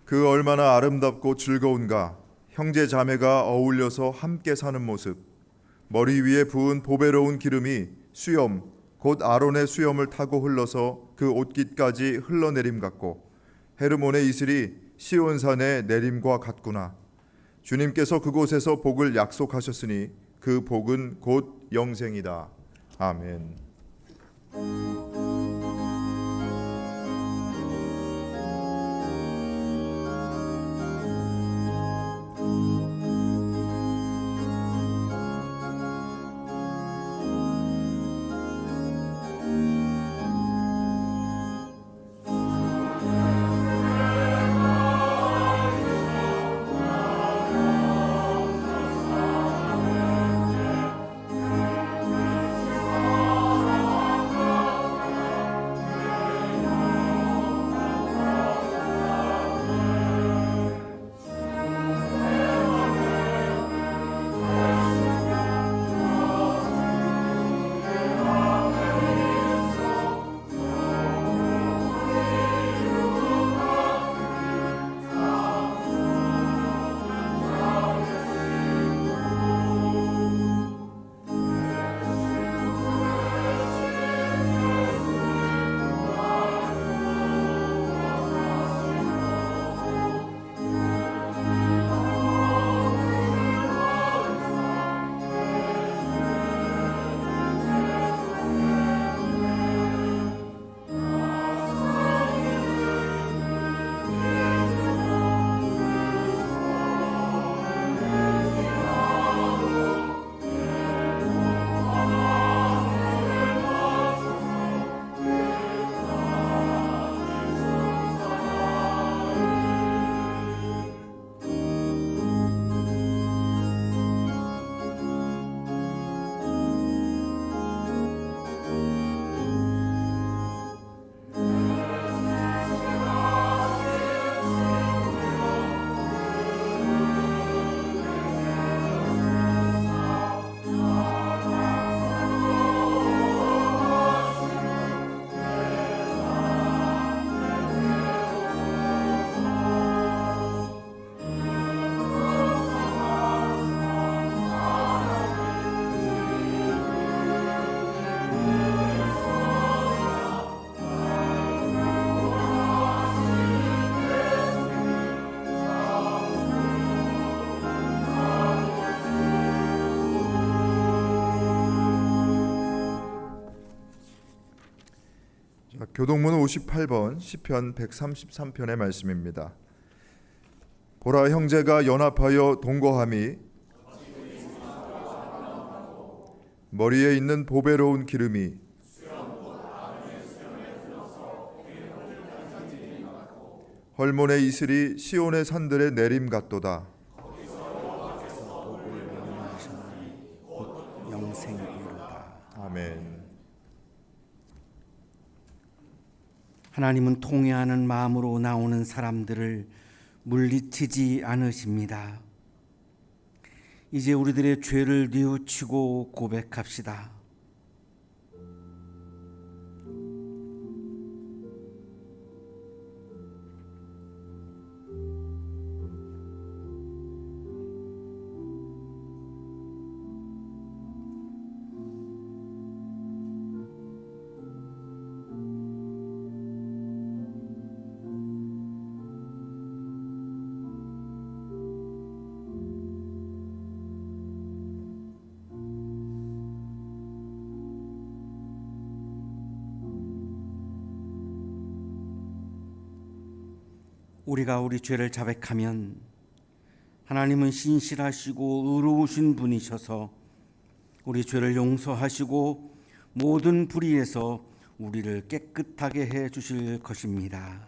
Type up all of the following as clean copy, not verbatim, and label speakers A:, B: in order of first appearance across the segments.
A: 그 얼마나 아름답고 즐거운가. 형제 자매가 어울려서 함께 사는 모습. 머리 위에 부은 보배로운 기름이 수염 곧 아론의 수염을 타고 흘러서 그 옷깃까지 흘러내림 같고 헤르몬의 이슬이 시온산의 내림과 같구나. 주님께서 그곳에서 복을 약속하셨으니 그 복은 곧 영생이다. 아멘. 교동문 58번 시편 133편의 말씀입니다. 보라, 형제가 연합하여 동거함이 머리에 있는 보배로운 기름이 헐몬의 이슬이 시온의 산들의 내림 같도다.
B: 영생이로다.
A: 아멘.
B: 하나님은 통회하는 마음으로 나오는 사람들을 물리치지 않으십니다. 이제 우리들의 죄를 뉘우치고 고백합시다. 우리가 우리 죄를 자백하면 하나님은 신실하시고 의로우신 분이셔서 우리 죄를 용서하시고 모든 불의에서 우리를 깨끗하게 해 주실 것입니다.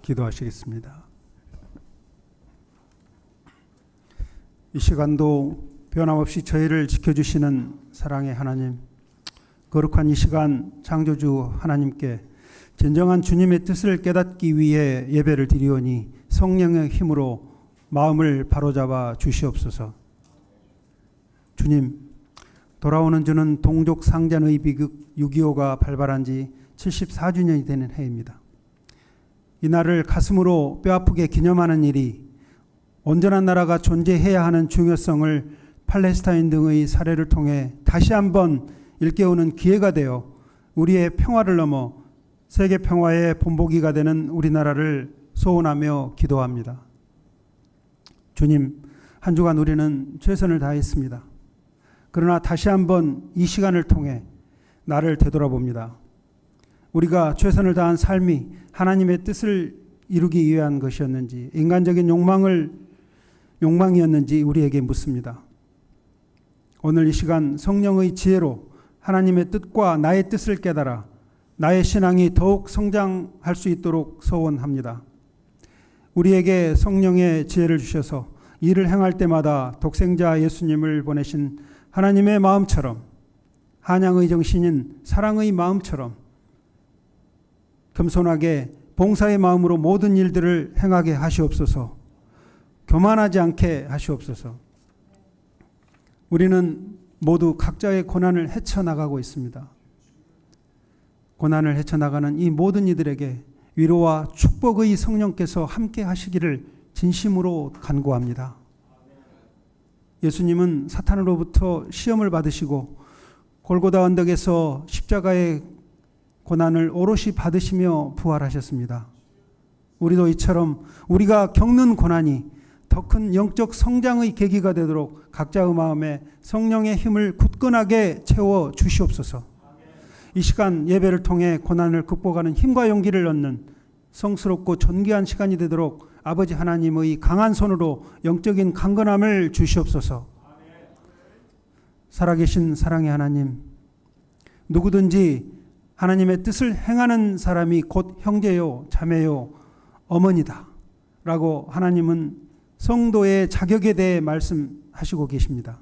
C: 기도하시겠습니다. 이 시간도 변함없이 저희를 지켜주시는 사랑의 하나님, 거룩한 이 시간 창조주 하나님께 진정한 주님의 뜻을 깨닫기 위해 예배를 드리오니 성령의 힘으로 마음을 바로잡아 주시옵소서. 주님, 돌아오는 주는 동족 상잔의 비극 6.25가 발발한 지 74주년이 되는 해입니다. 이날을 가슴으로 뼈아프게 기념하는 일이 온전한 나라가 존재해야 하는 중요성을 팔레스타인 등의 사례를 통해 다시 한번 일깨우는 기회가 되어 우리의 평화를 넘어 세계 평화의 본보기가 되는 우리나라를 소원하며 기도합니다. 주님, 한 주간 우리는 최선을 다했습니다. 그러나 다시 한번 이 시간을 통해 나를 되돌아봅니다. 우리가 최선을 다한 삶이 하나님의 뜻을 이루기 위한 것이었는지, 인간적인 욕망이었는지 우리에게 묻습니다. 오늘 이 시간 성령의 지혜로 하나님의 뜻과 나의 뜻을 깨달아 나의 신앙이 더욱 성장할 수 있도록 소원합니다. 우리에게 성령의 지혜를 주셔서 일을 행할 때마다 독생자 예수님을 보내신 하나님의 마음처럼, 한양의 정신인 사랑의 마음처럼 겸손하게 봉사의 마음으로 모든 일들을 행하게 하시옵소서. 교만하지 않게 하시옵소서. 우리는 모두 각자의 고난을 헤쳐나가고 있습니다. 고난을 헤쳐나가는 이 모든 이들에게 위로와 축복의 성령께서 함께 하시기를 진심으로 간구합니다. 예수님은 사탄으로부터 시험을 받으시고 골고다 언덕에서 십자가의 고난을 오롯이 받으시며 부활하셨습니다. 우리도 이처럼 우리가 겪는 고난이 더 큰 영적 성장의 계기가 되도록 각자의 마음에 성령의 힘을 굳건하게 채워 주시옵소서. 이 시간 예배를 통해 고난을 극복하는 힘과 용기를 얻는 성스럽고 존귀한 시간이 되도록 아버지 하나님의 강한 손으로 영적인 강건함을 주시옵소서. 살아계신 사랑의 하나님, 누구든지 하나님의 뜻을 행하는 사람이 곧 형제요, 자매요, 어머니다 라고 하나님은 성도의 자격에 대해 말씀하시고 계십니다.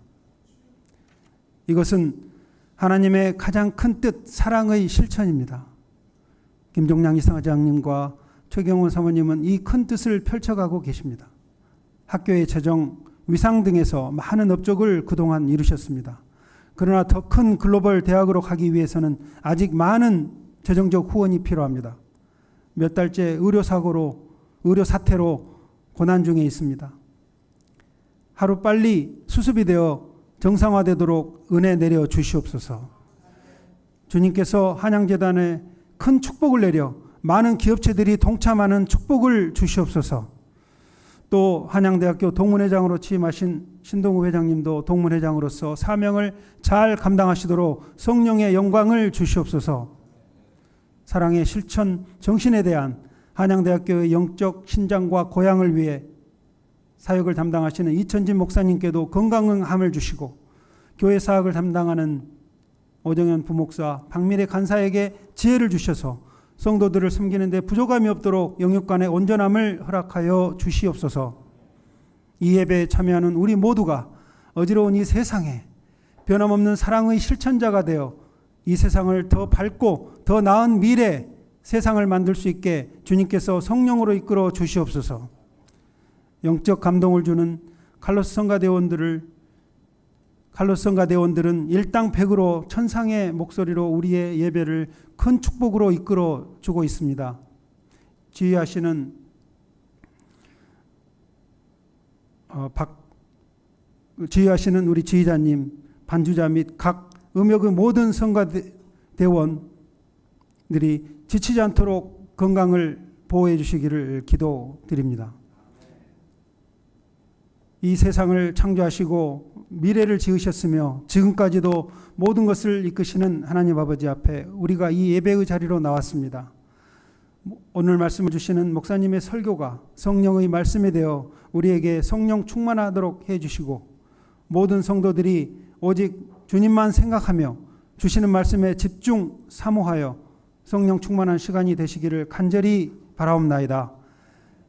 C: 이것은 하나님의 가장 큰 뜻, 사랑의 실천입니다. 김종량 이사장님과 최경원 사모님은 이 큰 뜻을 펼쳐가고 계십니다. 학교의 재정, 위상 등에서 많은 업적을 그동안 이루셨습니다. 그러나 더 큰 글로벌 대학으로 가기 위해서는 아직 많은 재정적 후원이 필요합니다. 몇 달째 의료 사태로 고난 중에 있습니다. 하루빨리 수습이 되어 정상화되도록 은혜 내려 주시옵소서. 주님께서 한양재단에 큰 축복을 내려 많은 기업체들이 동참하는 축복을 주시옵소서. 또 한양대학교 동문회장으로 취임하신 신동우 회장님도 동문회장으로서 사명을 잘 감당하시도록 성령의 영광을 주시옵소서. 사랑의 실천 정신에 대한 한양대학교의 영적 신장과 고양을 위해 사역을 담당하시는 이천진 목사님께도 건강함을 주시고, 교회 사역을 담당하는 오정현 부목사, 박미래 간사에게 지혜를 주셔서 성도들을 섬기는 데 부족함이 없도록 영육간의 온전함을 허락하여 주시옵소서. 이 예배에 참여하는 우리 모두가 어지러운 이 세상에 변함없는 사랑의 실천자가 되어 이 세상을 더 밝고 더 나은 미래 세상을 만들 수 있게 주님께서 성령으로 이끌어 주시옵소서. 영적 감동을 주는 칼로스 성가대원들은 일당백으로 천상의 목소리로 우리의 예배를 큰 축복으로 이끌어 주고 있습니다. 지휘하시는 우리 지휘자님, 반주자 및 각 음역의 모든 성가대원들이 지치지 않도록 건강을 보호해 주시기를 기도드립니다. 이 세상을 창조하시고 미래를 지으셨으며 지금까지도 모든 것을 이끄시는 하나님 아버지 앞에 우리가 이 예배의 자리로 나왔습니다. 오늘 말씀을 주시는 목사님의 설교가 성령의 말씀이 되어 우리에게 성령 충만하도록 해주시고, 모든 성도들이 오직 주님만 생각하며 주시는 말씀에 집중 사모하여 성령 충만한 시간이 되시기를 간절히 바라옵나이다.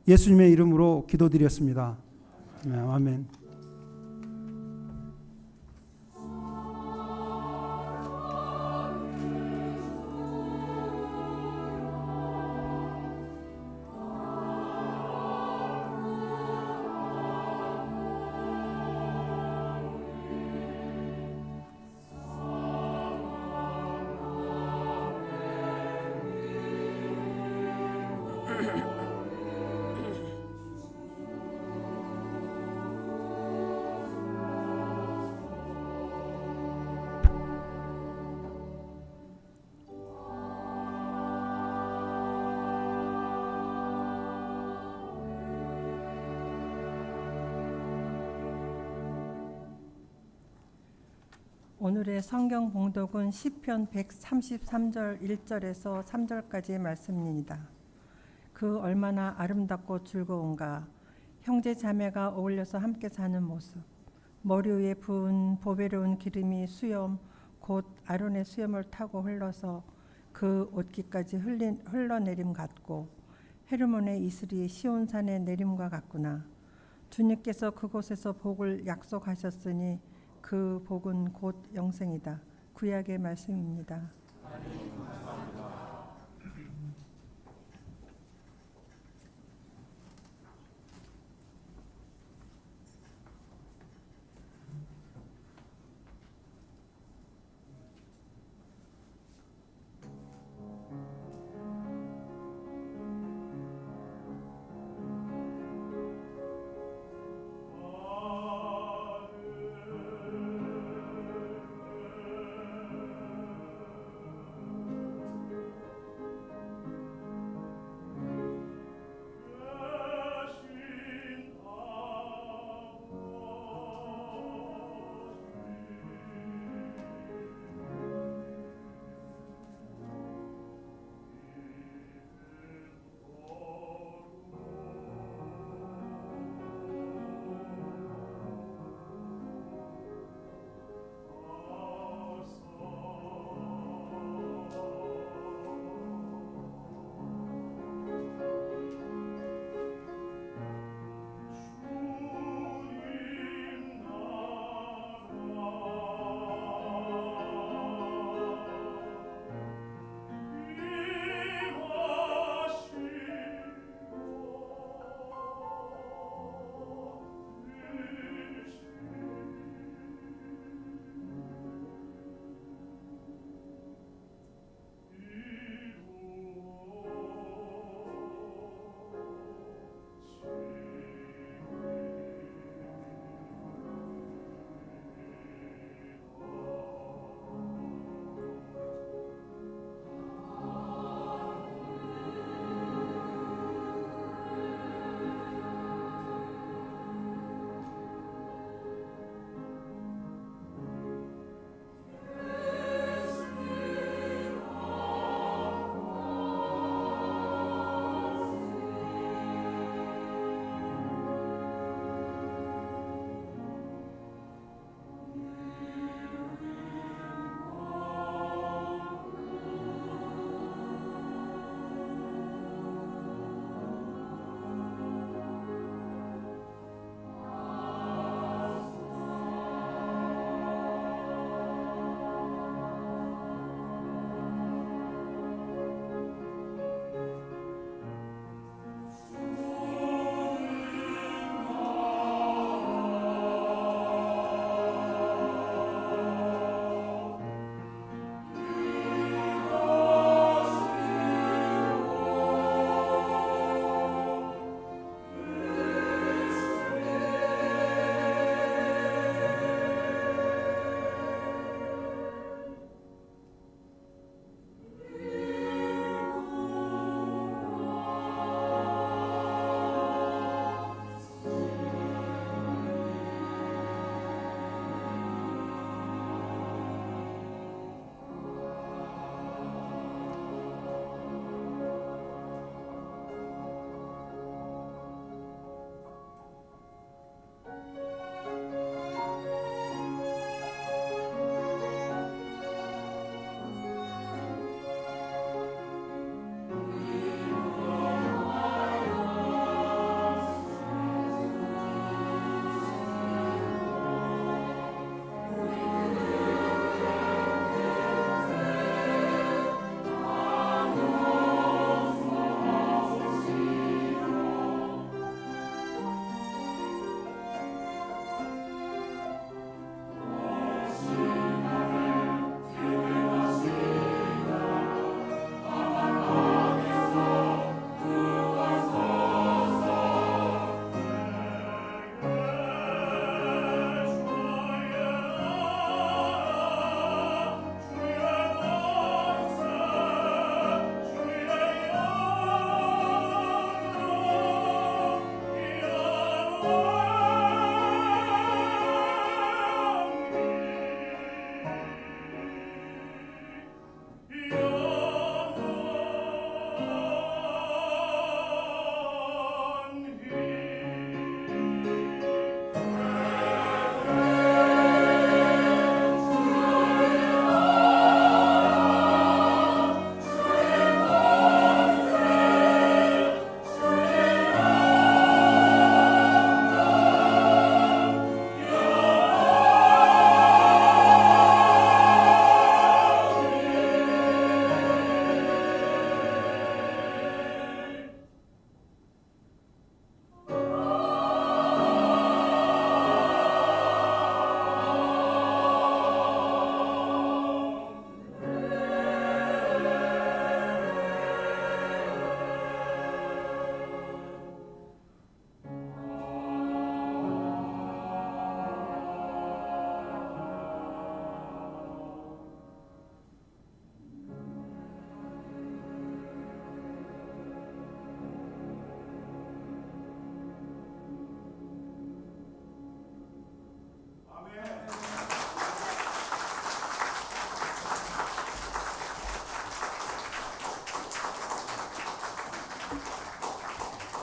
C: 예수님의 이름으로 기도드렸습니다. 아멘.
D: 오늘의 성경 봉독은 시편 133절 1절에서 3절까지의 말씀입니다. 그 얼마나 아름답고 즐거운가. 형제 자매가 어울려서 함께 사는 모습. 머리 위에 부은 보배로운 기름이 수염 곧 아론의 수염을 타고 흘러서 그 옷깃까지 흘러내림 같고 헤르몬의 이슬이 시온산의 내림과 같구나. 주님께서 그곳에서 복을 약속하셨으니 그 복은 곧 영생이다. 구약의 말씀입니다.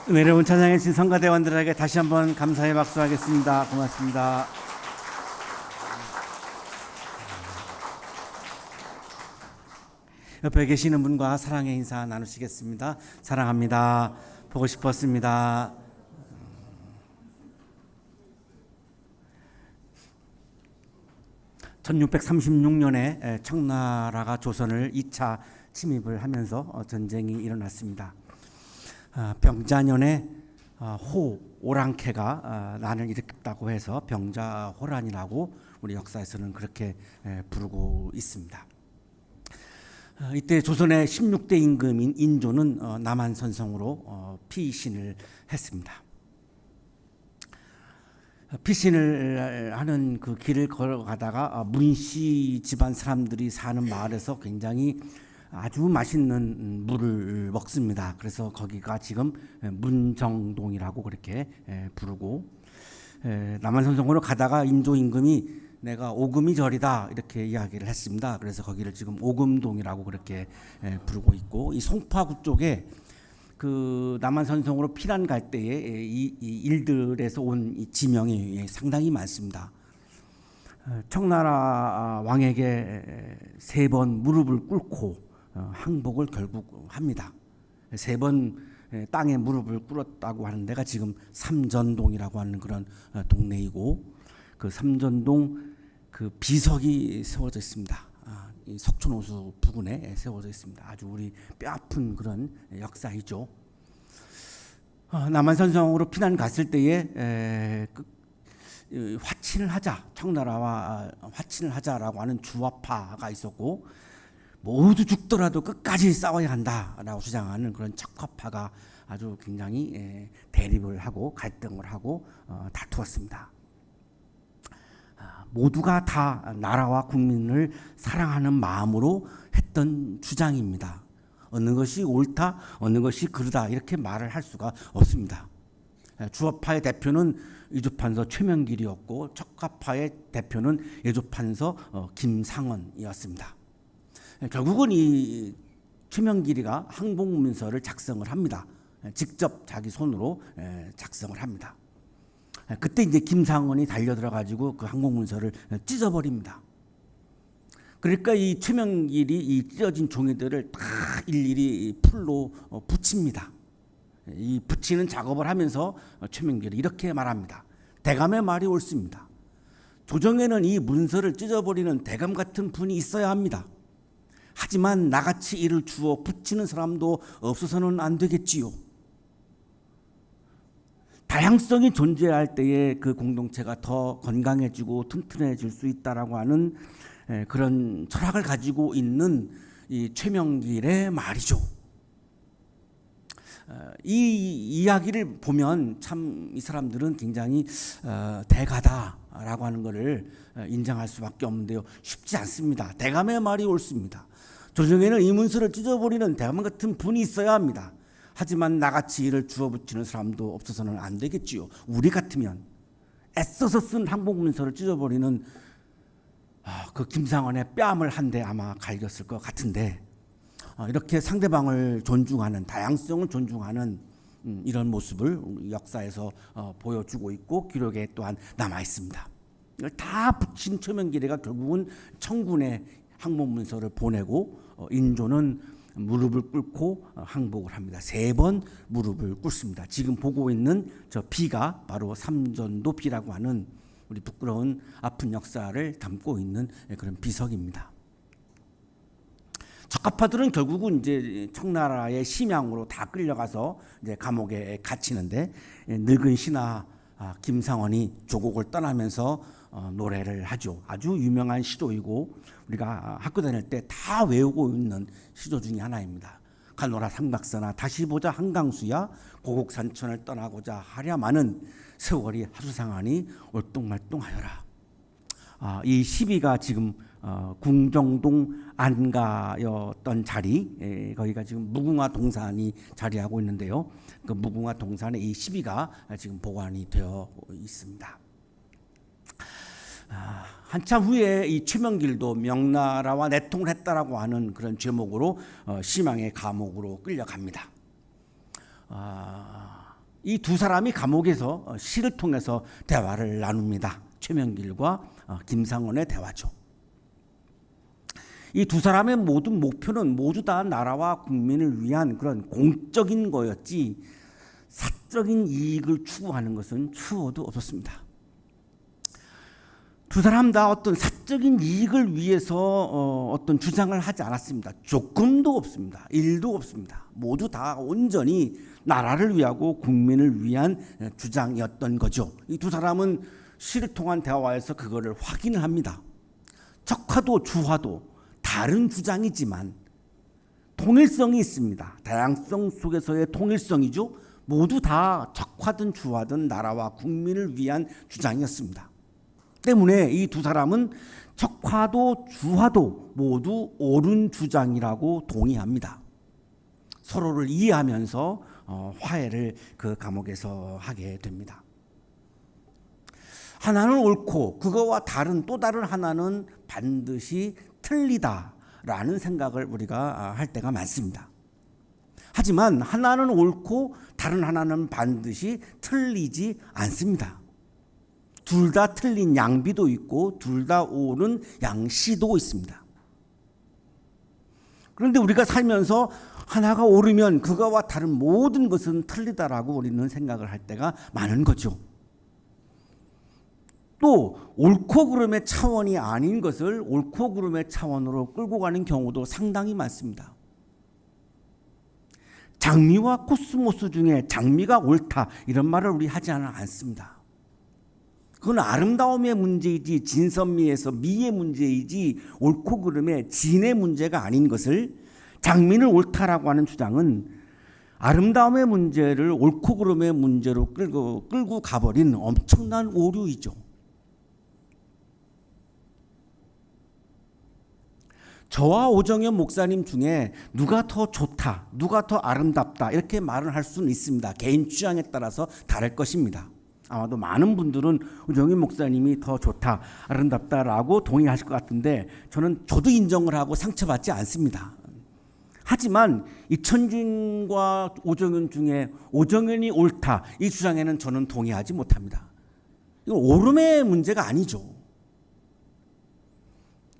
B: 은혜로운 찬양해 주신 성가대원들에게 다시 한번 감사의 박수하겠습니다. 고맙습니다. 옆에 계시는 분과 사랑의 인사 나누시겠습니다. 사랑합니다. 보고 싶었습니다. (1636년에) 청나라가 조선을 2차 침입을 하면서 전쟁이 일어났습니다. 병자년에 오랑캐가 난을 일으켰다고 해서 병자호란이라고 우리 역사에서는 그렇게 부르고 있습니다. 이때 조선의 16대 임금인 인조는 남한선성으로 피신을 했습니다. 피신을 하는 그 길을 걸어가다가 문씨 집안 사람들이 사는 마을에서 굉장히 아주 맛있는 물을 먹습니다. 그래서 거기가 지금 문정동이라고 그렇게 부르고, 남한선성으로 가다가 인조 임금이 내가 오금이 절이다 이렇게 이야기를 했습니다. 그래서 거기를 지금 오금동이라고 그렇게 부르고 있고, 이 송파구 쪽에 그 남한선성으로 피난 갈 때에 이 일들에서 온 이 지명이 상당히 많습니다. 청나라 왕에게 3번 무릎을 꿇고 항복을 결국 합니다. 3번 땅에 무릎을 꿇었다고 하는 데가 지금 삼전동이라고 하는 그런 동네이고, 그 삼전동 그 비석이 세워져 있습니다. 이 석촌호수 부근에 세워져 있습니다. 아주 우리 뼈아픈 그런 역사이죠. 남한선성으로 피난 갔을 때에 화친을 하자, 청나라와 화친을 하자라고 하는 주화파가 있었고, 모두 죽더라도 끝까지 싸워야 한다라고 주장하는 그런 척화파가 아주 굉장히 대립을 하고 갈등을 하고 다투었습니다. 모두가 다 나라와 국민을 사랑하는 마음으로 했던 주장입니다. 어느 것이 옳다, 어느 것이 그르다 이렇게 말을 할 수가 없습니다. 주화파의 대표는 이조판서 최명길이었고, 척화파의 대표는 예조판서 김상원이었습니다. 결국은 이 최명길이가 항복문서를 작성을 합니다. 직접 자기 손으로 작성을 합니다. 그때 이제 김상원이 달려들어 가지고 그 항복문서를 찢어버립니다. 그러니까 이 최명길이 이 찢어진 종이들을 다 일일이 풀로 붙입니다. 이 붙이는 작업을 하면서 최명길이 이렇게 말합니다. 대감의 말이 옳습니다. 조정에는 이 문서를 찢어버리는 대감 같은 분이 있어야 합니다. 하지만 나같이 이를 주어 붙이는 사람도 없어서는 안 되겠지요. 다양성이 존재할 때에 그 공동체가 더 건강해지고 튼튼해질 수 있다라고 하는 그런 철학을 가지고 있는 이 최명길의 말이죠. 이 이야기를 보면 참 이 사람들은 굉장히 대가다라고 하는 것을 인정할 수밖에 없는데요. 쉽지 않습니다. 대감의 말이 옳습니다. 조정에는 이 문서를 찢어버리는 대감 같은 분이 있어야 합니다. 하지만 나같이 이를 주워붙이는 사람도 없어서는 안 되겠지요. 우리 같으면 애써서 쓴 항복문서를 찢어버리는 그 김상원의 뺨을 한 대 아마 갈겼을 것 같은데, 이렇게 상대방을 존중하는, 다양성을 존중하는 이런 모습을 역사에서 보여주고 있고 기록에 또한 남아 있습니다. 이걸 다 붙인 최명길이가 결국은 청군에 항복문서를 보내고 인조는 무릎을 꿇고 항복을 합니다. 3번 무릎을 꿇습니다. 지금 보고 있는 저 비가 바로 삼전도 비라고 하는 우리 부끄러운 아픈 역사를 담고 있는 그런 비석입니다. 척화파들은 결국은 이제 청나라의 심양으로 다 끌려가서 이제 감옥에 갇히는데, 늙은 신하 김상원이 조국을 떠나면서 노래를 하죠. 아주 유명한 시조이고 우리가 학교 다닐 때 다 외우고 있는 시조 중에 하나입니다. 가노라 삼각서나 다시 보자 한강수야, 고곡산천을 떠나고자 하랴마는 세월이 하루상하니 올똥말똥하여라. 이 시비가 지금 궁정동 안가였던 자리, 거기가 지금 무궁화 동산이 자리하고 있는데요. 그 무궁화 동산에 이 시비가 지금 보관이 되어 있습니다. 한참 후에 이 최명길도 명나라와 내통을 했다라고 하는 그런 제목으로 심양의 감옥으로 끌려갑니다. 이 두 사람이 감옥에서 시를 통해서 대화를 나눕니다. 최명길과 김상원의 대화죠. 이 두 사람의 모든 목표는 모두 다 나라와 국민을 위한 그런 공적인 거였지 사적인 이익을 추구하는 것은 추호도 없었습니다. 두 사람 다 어떤 사적인 이익을 위해서 어떤 주장을 하지 않았습니다. 조금도 없습니다. 일도 없습니다. 모두 다 온전히 나라를 위하고 국민을 위한 주장이었던 거죠. 이 두 사람은 시를 통한 대화에서 그거를 확인을 합니다. 적화도 주화도 다른 주장이지만 통일성이 있습니다. 다양성 속에서의 통일성이죠. 모두 다 적화든 주화든 나라와 국민을 위한 주장이었습니다. 때문에 이 두 사람은 적화도 주화도 모두 옳은 주장이라고 동의합니다. 서로를 이해하면서 화해를 그 감옥에서 하게 됩니다. 하나는 옳고 그거와 다른 또 다른 하나는 반드시 틀리다라는 생각을 우리가 할 때가 많습니다. 하지만 하나는 옳고 다른 하나는 반드시 틀리지 않습니다. 둘 다 틀린 양비도 있고 둘 다 옳은 양시도 있습니다. 그런데 우리가 살면서 하나가 옳으면 그거와 다른 모든 것은 틀리다라고 우리는 생각을 할 때가 많은 거죠. 또 옳고 그름의 차원이 아닌 것을 옳고 그름의 차원으로 끌고 가는 경우도 상당히 많습니다. 장미와 코스모스 중에 장미가 옳다 이런 말을 우리 하지 않습니다. 그건 아름다움의 문제이지 진선미에서 미의 문제이지 옳고 그름의 진의 문제가 아닌 것을 장미는 옳다라고 하는 주장은 아름다움의 문제를 옳고 그름의 문제로 끌고 가버린 엄청난 오류이죠. 저와 오정현 목사님 중에 누가 더 좋다, 누가 더 아름답다 이렇게 말을 할 수는 있습니다. 개인 취향에 따라서 다를 것입니다. 아마도 많은 분들은 오정현 목사님이 더 좋다, 아름답다라고 동의하실 것 같은데 저도 인정을 하고 상처받지 않습니다. 하지만 이천준과 오정현 중에 오정현이 옳다 이 주장에는 저는 동의하지 못합니다. 이건 옳음의 문제가 아니죠.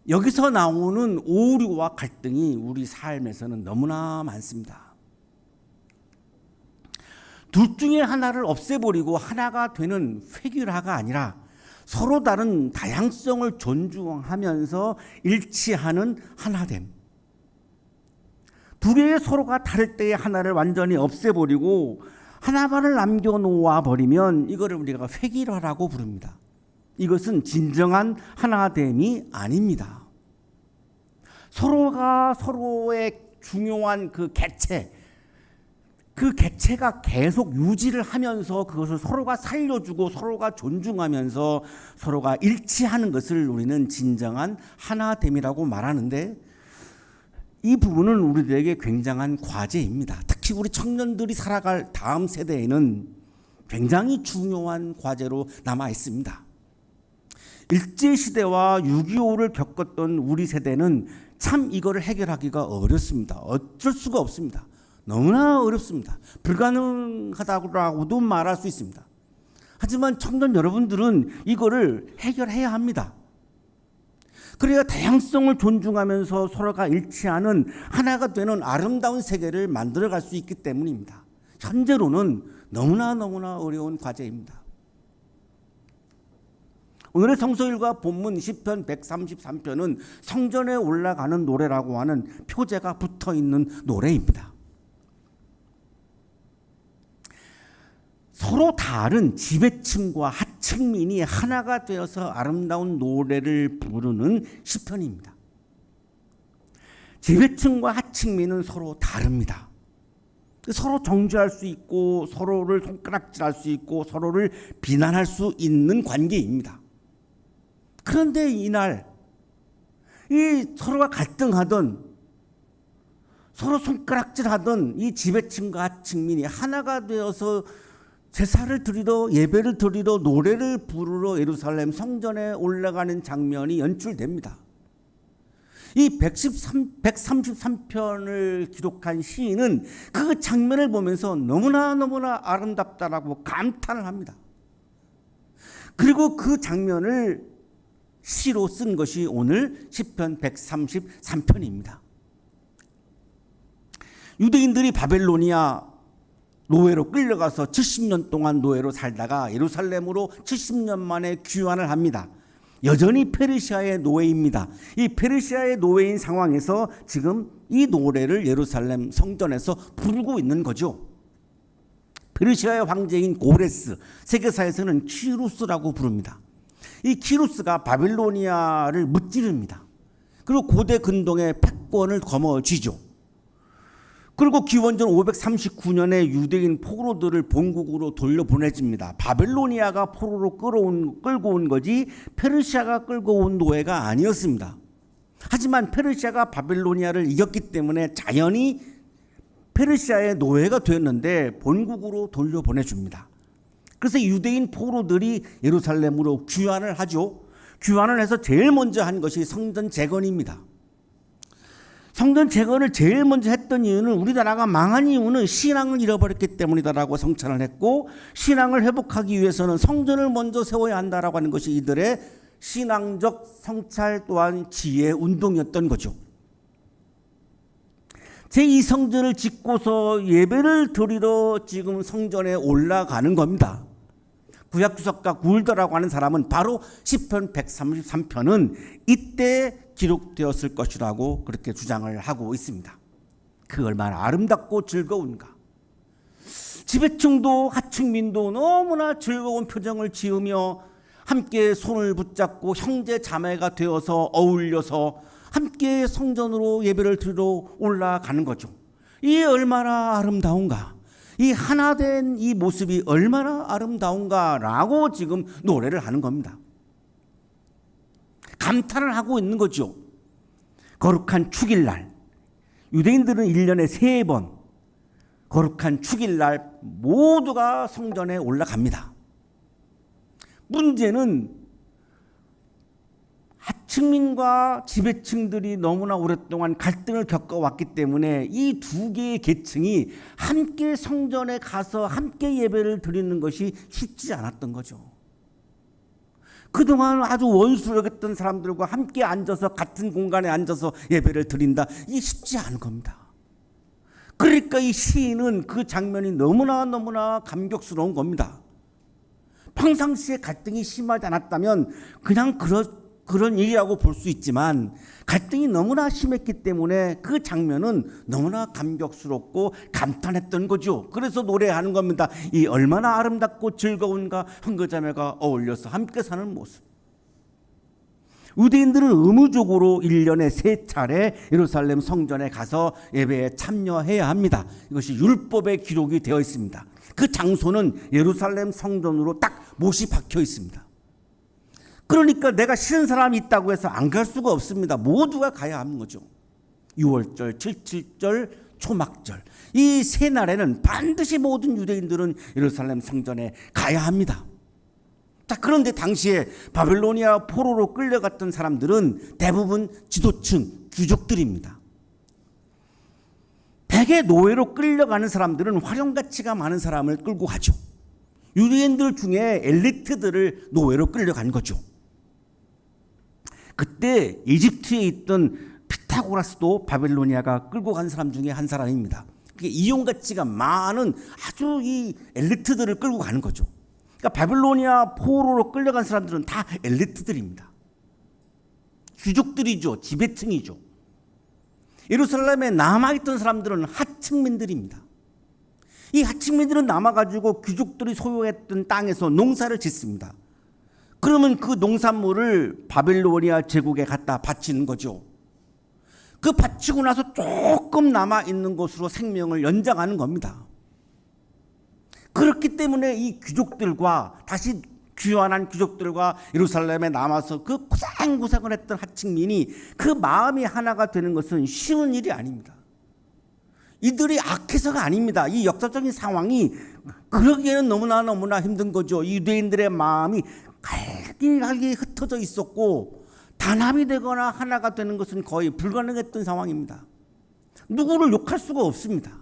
B: 여기서 나오는 오류와 갈등이 우리 삶에서는 너무나 많습니다. 둘 중에 하나를 없애버리고 하나가 되는 획일화가 아니라 서로 다른 다양성을 존중하면서 일치하는 하나됨. 두 개의 서로가 다를 때의 하나를 완전히 없애버리고 하나만을 남겨놓아 버리면 이거를 우리가 획일화라고 부릅니다. 이것은 진정한 하나됨이 아닙니다. 서로가 서로의 중요한 그 개체가 계속 유지를 하면서 그것을 서로가 살려주고 서로가 존중하면서 서로가 일치하는 것을 우리는 진정한 하나됨이라고 말하는데 이 부분은 우리들에게 굉장한 과제입니다. 특히 우리 청년들이 살아갈 다음 세대에는 굉장히 중요한 과제로 남아 있습니다. 일제시대와 6.25를 겪었던 우리 세대는 참 이거를 해결하기가 어렵습니다. 어쩔 수가 없습니다. 너무나 어렵습니다. 불가능하다고도 말할 수 있습니다. 하지만 청년 여러분들은 이거를 해결해야 합니다. 그래야 다양성을 존중하면서 서로가 일치하는 하나가 되는 아름다운 세계를 만들어갈 수 있기 때문입니다. 현재로는 너무나 어려운 과제입니다. 오늘의 성서일과 본문 시편 133편은 성전에 올라가는 노래라고 하는 표제가 붙어있는 노래입니다. 서로 다른 지배층과 하층민이 하나가 되어서 아름다운 노래를 부르는 시편입니다. 지배층과 하층민은 서로 다릅니다. 서로 정죄할 수 있고 서로를 손가락질할 수 있고 서로를 비난할 수 있는 관계입니다. 그런데 이날 이 서로가 갈등하던 서로 손가락질하던 이 지배층과 하층민이 하나가 되어서 제사를 드리러 예배를 드리러 노래를 부르러 예루살렘 성전에 올라가는 장면이 연출됩니다. 이 133편을 기록한 시인은 그 장면을 보면서 너무나 아름답다라고 감탄을 합니다. 그리고 그 장면을 시로 쓴 것이 오늘 시편 133편입니다. 유대인들이 바벨로니아 노예로 끌려가서 70년 동안 노예로 살다가 예루살렘으로 70년 만에 귀환을 합니다. 여전히 페르시아의 노예입니다. 이 페르시아의 노예인 상황에서 지금 이 노래를 예루살렘 성전에서 부르고 있는 거죠. 페르시아의 황제인 고레스, 세계사에서는 키루스라고 부릅니다. 이 키루스가 바빌로니아를 무찌릅니다. 그리고 고대 근동의 패권을 거머쥐죠. 그리고 기원전 539년에 유대인 포로들을 본국으로 돌려보내집니다. 바벨로니아가 포로로 끌고 온 거지 페르시아가 끌고 온 노예가 아니었습니다. 하지만 페르시아가 바벨로니아를 이겼기 때문에 자연히 페르시아의 노예가 되었는데 본국으로 돌려보내줍니다. 그래서 유대인 포로들이 예루살렘으로 귀환을 하죠. 귀환을 해서 제일 먼저 한 것이 성전 재건입니다. 성전 재건을 제일 먼저 했던 이유는 우리나라가 망한 이유는 신앙을 잃어버렸기 때문이다라고 성찬을 했고, 신앙을 회복하기 위해서는 성전을 먼저 세워야 한다라고 하는 것이 이들의 신앙적 성찰 또한 지혜 운동이었던 거죠. 제2성전을 짓고서 예배를 드리러 지금 성전에 올라가는 겁니다. 구약주석가 굴더라고 하는 사람은 바로 시편 133편은 이때 기록되었을 것이라고 그렇게 주장을 하고 있습니다. 그 얼마나 아름답고 즐거운가. 지배층도 하층민도 너무나 즐거운 표정을 지으며 함께 손을 붙잡고 형제 자매가 되어서 어울려서 함께 성전으로 예배를 드리러 올라가는 거죠. 이 얼마나 아름다운가. 이 하나된 이 모습이 얼마나 아름다운가라고 지금 노래를 하는 겁니다. 감탄을 하고 있는 거죠. 거룩한 축일날, 유대인들은 1년에 3번 거룩한 축일날 모두가 성전에 올라갑니다. 문제는 하층민과 지배층들이 너무나 오랫동안 갈등을 겪어왔기 때문에 이 두 개의 계층이 함께 성전에 가서 함께 예배를 드리는 것이 쉽지 않았던 거죠. 그동안 아주 원수를 여겼던 사람들과 함께 앉아서 같은 공간에 앉아서 예배를 드린다. 이게 쉽지 않은 겁니다. 그러니까 이 시인은 그 장면이 너무나 감격스러운 겁니다. 평상시에 갈등이 심하지 않았다면 그냥 그런 일이라고 볼 수 있지만 갈등이 너무나 심했기 때문에 그 장면은 너무나 감격스럽고 감탄했던 거죠. 그래서 노래하는 겁니다. 이 얼마나 아름답고 즐거운가. 형제자매가 어울려서 함께 사는 모습. 유대인들은 의무적으로 1년에 3차례 예루살렘 성전에 가서 예배에 참여해야 합니다. 이것이 율법에 기록이 되어 있습니다. 그 장소는 예루살렘 성전으로 딱 못이 박혀 있습니다. 그러니까 내가 싫은 사람이 있다고 해서 안 갈 수가 없습니다. 모두가 가야 하는 거죠. 6월절, 77절, 초막절. 이 세 날에는 반드시 모든 유대인들은 예루살렘 성전에 가야 합니다. 자, 그런데 당시에 바벨로니아 포로로 끌려갔던 사람들은 대부분 지도층, 귀족들입니다. 대개 노예로 끌려가는 사람들은 활용가치가 많은 사람을 끌고 가죠. 유대인들 중에 엘리트들을 노예로 끌려간 거죠. 그때 이집트에 있던 피타고라스도 바벨로니아가 끌고 간 사람 중에 한 사람입니다. 그게 이용가치가 많은 아주 이 엘리트들을 끌고 가는 거죠. 그러니까 바벨로니아 포로로 끌려간 사람들은 다 엘리트들입니다. 귀족들이죠. 지배층이죠. 예루살렘에 남아있던 사람들은 하층민들입니다. 이 하층민들은 남아가지고 귀족들이 소유했던 땅에서 농사를 짓습니다. 그러면 그 농산물을 바벨로니아 제국에 갖다 바치는 거죠. 그 바치고 나서 조금 남아있는 것으로 생명을 연장하는 겁니다. 그렇기 때문에 이 귀족들과 다시 귀환한 귀족들과 예루살렘에 남아서 그 고생고생을 했던 하층민이 그 마음이 하나가 되는 것은 쉬운 일이 아닙니다. 이들이 악해서가 아닙니다. 이 역사적인 상황이 그러기에는 너무나 힘든 거죠. 이 유대인들의 마음이 갈기갈기 흩어져 있었고 다 단합이 되거나 하나가 되는 것은 거의 불가능했던 상황입니다. 누구를 욕할 수가 없습니다.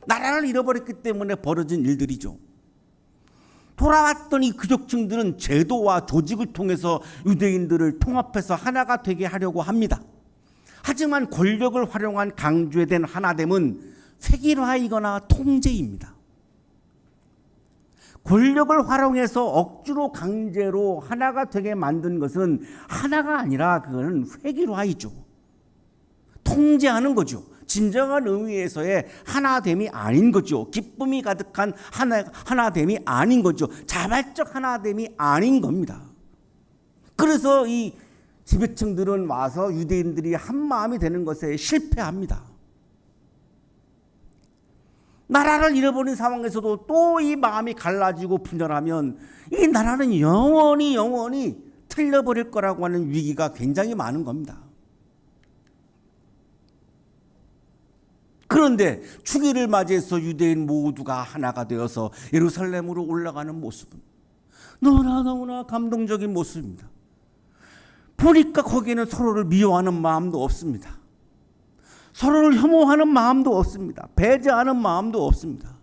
B: 나라를 잃어버렸기 때문에 벌어진 일들이죠. 돌아왔던 이 귀족층들은 제도와 조직을 통해서 유대인들을 통합해서 하나가 되게 하려고 합니다. 하지만 권력을 활용한 강조에 된 하나됨은 획일화이거나 통제입니다. 권력을 활용해서 억지로 강제로 하나가 되게 만든 것은 하나가 아니라 그거는 획일화이죠. 통제하는 거죠. 진정한 의미에서의 하나됨이 아닌 거죠. 기쁨이 가득한 하나됨이 아닌 거죠. 자발적 하나됨이 아닌 겁니다. 그래서 이 지배층들은 와서 유대인들이 한 마음이 되는 것에 실패합니다. 나라를 잃어버린 상황에서도 또 이 마음이 갈라지고 분열하면 이 나라는 영원히 틀려버릴 거라고 하는 위기가 굉장히 많은 겁니다. 그런데 축일을 맞이해서 유대인 모두가 하나가 되어서 예루살렘으로 올라가는 모습은 너무나 감동적인 모습입니다. 보니까 거기에는 서로를 미워하는 마음도 없습니다. 서로를 혐오하는 마음도 없습니다. 배제하는 마음도 없습니다.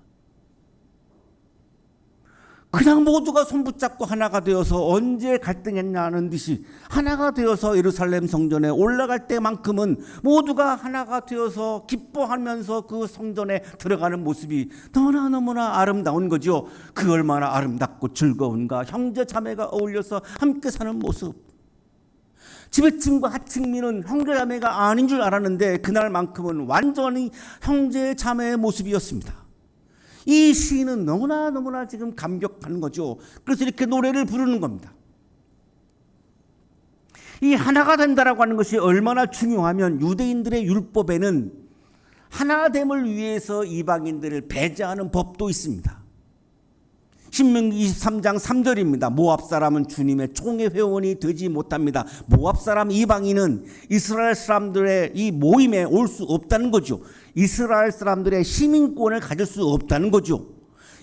B: 그냥 모두가 손붙잡고 하나가 되어서 언제 갈등했냐는 듯이 하나가 되어서 예루살렘 성전에 올라갈 때만큼은 모두가 하나가 되어서 기뻐하면서 그 성전에 들어가는 모습이 너무나 아름다운 거죠. 그 얼마나 아름답고 즐거운가. 형제 자매가 어울려서 함께 사는 모습. 지배층과 하층민은 형제 자매가 아닌 줄 알았는데 그날만큼은 완전히 형제 자매의 모습이었습니다. 이 시인은 너무나 지금 감격하는 거죠. 그래서 이렇게 노래를 부르는 겁니다. 이 하나가 된다라고 하는 것이 얼마나 중요하면 유대인들의 율법에는 하나됨을 위해서 이방인들을 배제하는 법도 있습니다. 신명기 23장 3절입니다. 모압 사람은 주님의 총회 회원이 되지 못합니다. 모압 사람 이방인은 이스라엘 사람들의 이 모임에 올 수 없다는 거죠. 이스라엘 사람들의 시민권을 가질 수 없다는 거죠.